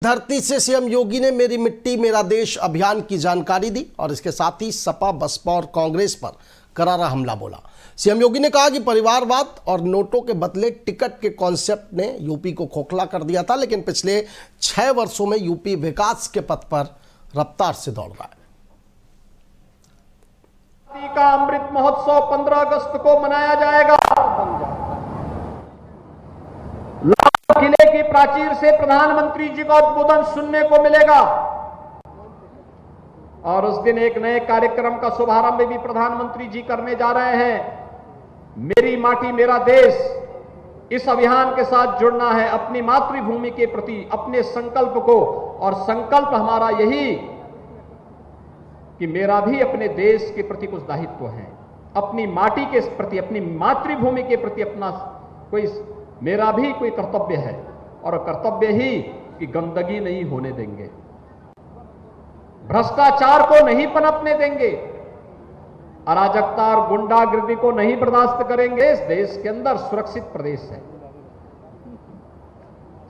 धरती से सीएम योगी ने मेरी मिट्टी मेरा देश अभियान की जानकारी दी और इसके साथ ही सपा, बसपा और कांग्रेस पर करारा हमला बोला। सीएम योगी ने कहा कि परिवारवाद और नोटों के बदले टिकट के कॉन्सेप्ट ने यूपी को खोखला कर दिया था, लेकिन पिछले 6 वर्षों में यूपी विकास के पथ पर रफ्तार से दौड़ रहा है। का अमृत महोत्सव 15 अगस्त को मनाया जाएगा। लाल किले की प्राचीर से प्रधानमंत्री जी का उद्बोधन सुनने को मिलेगा और उस दिन एक नए कार्यक्रम का शुभारंभ भी प्रधानमंत्री जी करने जा रहे हैं। मेरी माटी मेरा देश, इस अभियान के साथ जुड़ना है, अपनी मातृभूमि के प्रति अपने संकल्प को, और संकल्प हमारा यही कि मेरा भी अपने देश के प्रति कुछ दायित्व है, अपनी माटी के प्रति, अपनी मातृभूमि के प्रति अपना मेरा भी कोई कर्तव्य है, और कर्तव्य ही कि गंदगी नहीं होने देंगे, भ्रष्टाचार को नहीं पनपने देंगे, अराजकता और गुंडागिर्दी को नहीं बर्दाश्त करेंगे। इस देश के अंदर सुरक्षित प्रदेश है,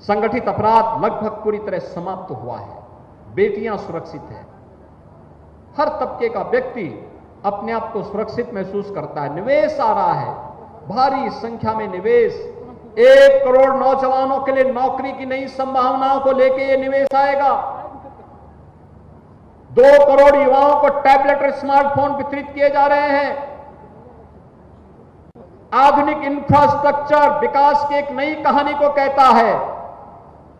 संगठित अपराध लगभग पूरी तरह समाप्त हुआ है, बेटियां सुरक्षित हैं, हर तबके का व्यक्ति अपने आप को सुरक्षित महसूस करता है। निवेश आ रहा है, भारी संख्या में निवेश, 1 करोड़ नौजवानों के लिए नौकरी की नई संभावनाओं को लेकर यह निवेश आएगा। 2 करोड़ युवाओं को टैबलेट और स्मार्टफोन वितरित किए जा रहे हैं। आधुनिक इंफ्रास्ट्रक्चर विकास की एक नई कहानी को कहता है।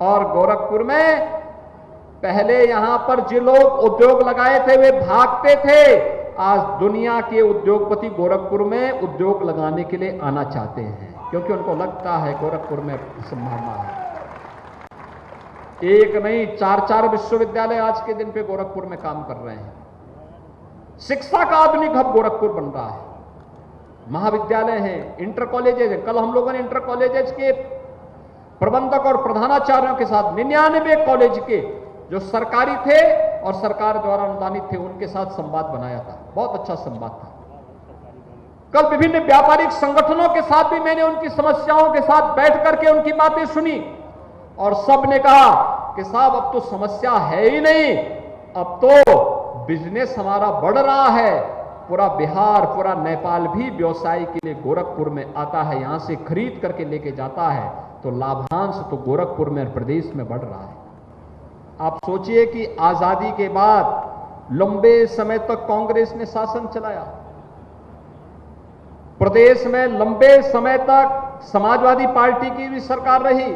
और गोरखपुर में पहले यहां पर जो लोग उद्योग लगाए थे वे भागते थे, आज दुनिया के उद्योगपति गोरखपुर में उद्योग लगाने के लिए आना चाहते हैं, क्योंकि उनको लगता है गोरखपुर में संभावना है। एक नहीं 4-4 विश्वविद्यालय आज के दिन पे गोरखपुर में काम कर रहे हैं। शिक्षा का आधुनिक हब गोरखपुर बन रहा है, महाविद्यालय हैं, इंटर कॉलेजेज हैं। कल हम लोगों ने इंटर कॉलेजेज के प्रबंधक और प्रधानाचार्यों के साथ 99 कॉलेज के जो सरकारी थे और सरकार द्वारा अनुदानित थे उनके साथ संवाद बनाया था, बहुत अच्छा संवाद था। कल विभिन्न व्यापारिक संगठनों के साथ भी मैंने उनकी समस्याओं के साथ बैठ करके उनकी बातें सुनी और सब ने कहा कि साहब अब तो समस्या है ही नहीं, अब तो बिजनेस हमारा बढ़ रहा है। पूरा बिहार, पूरा नेपाल भी व्यवसाय के लिए गोरखपुर में आता है, यहां से खरीद करके लेके जाता है, तो लाभांश तो गोरखपुर में प्रदेश में बढ़ रहा है। आप सोचिए कि आजादी के बाद लंबे समय तक कांग्रेस ने शासन चलाया, प्रदेश में लंबे समय तक समाजवादी पार्टी की भी सरकार रही,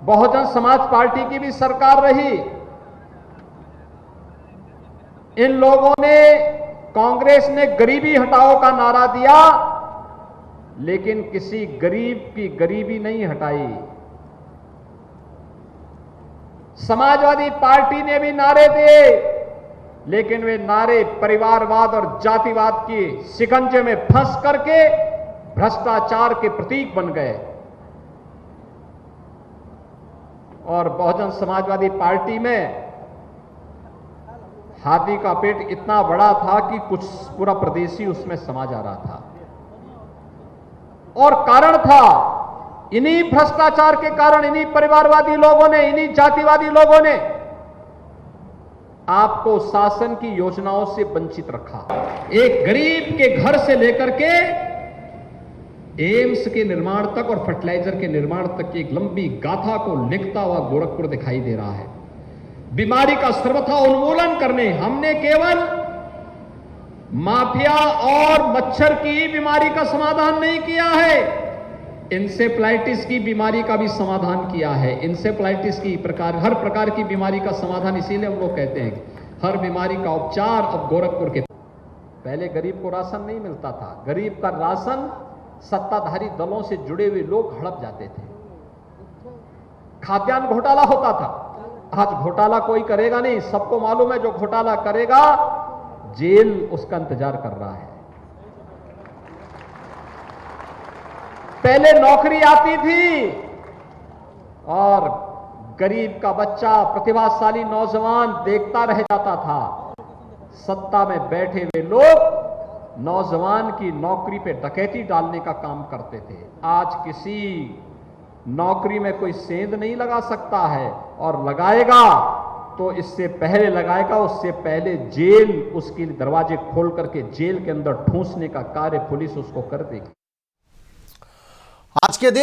बहुजन समाज पार्टी की भी सरकार रही। इन लोगों ने, कांग्रेस ने गरीबी हटाओ का नारा दिया, लेकिन किसी गरीब की गरीबी नहीं हटाई। समाजवादी पार्टी ने भी नारे दिए, लेकिन वे नारे परिवारवाद और जातिवाद की शिकंजे में फंस करके भ्रष्टाचार के प्रतीक बन गए। और बहुजन समाजवादी पार्टी में हाथी का पेट इतना बड़ा था कि कुछ पूरा प्रदेश ही उसमें समा जा रहा था, और कारण था इन्हीं भ्रष्टाचार के कारण, इन्हीं परिवारवादी लोगों ने, इन्हीं जातिवादी लोगों ने आपको शासन की योजनाओं से वंचित रखा। एक गरीब के घर से लेकर के एम्स के निर्माण तक और फर्टिलाइजर के निर्माण तक की एक लंबी गाथा को लिखता हुआ गोरखपुर दिखाई दे रहा है। बीमारी का सर्वथा उन्मूलन करने हमने केवल माफिया और मच्छर की बीमारी का समाधान नहीं किया है, इंसेफ्लाइटिस की बीमारी का भी समाधान किया है। इंसेफ्लाइटिस की हर प्रकार की बीमारी का समाधान, इसीलिए हम लोग कहते हैं हर बीमारी का उपचार अब गोरखपुर के। पहले गरीब को राशन नहीं मिलता था, गरीब का राशन सत्ताधारी दलों से जुड़े हुए लोग हड़प जाते थे, खाद्यान्न घोटाला होता था। आज घोटाला कोई करेगा नहीं, सबको मालूम है जो घोटाला करेगा जेल उसका इंतजार कर रहा है। पहले नौकरी आती थी और गरीब का बच्चा, प्रतिभाशाली नौजवान देखता रह जाता था। सत्ता में बैठे हुए लोग नौजवान की नौकरी पे डकैती डालने का काम करते थे। आज किसी नौकरी में कोई सेंध नहीं लगा सकता है, और लगाएगा तो इससे पहले लगाएगा, उससे पहले जेल, उसके लिए दरवाजे खोल करके जेल के अंदर ठूंसने का कार्य पुलिस उसको कर देगी। आज के दिन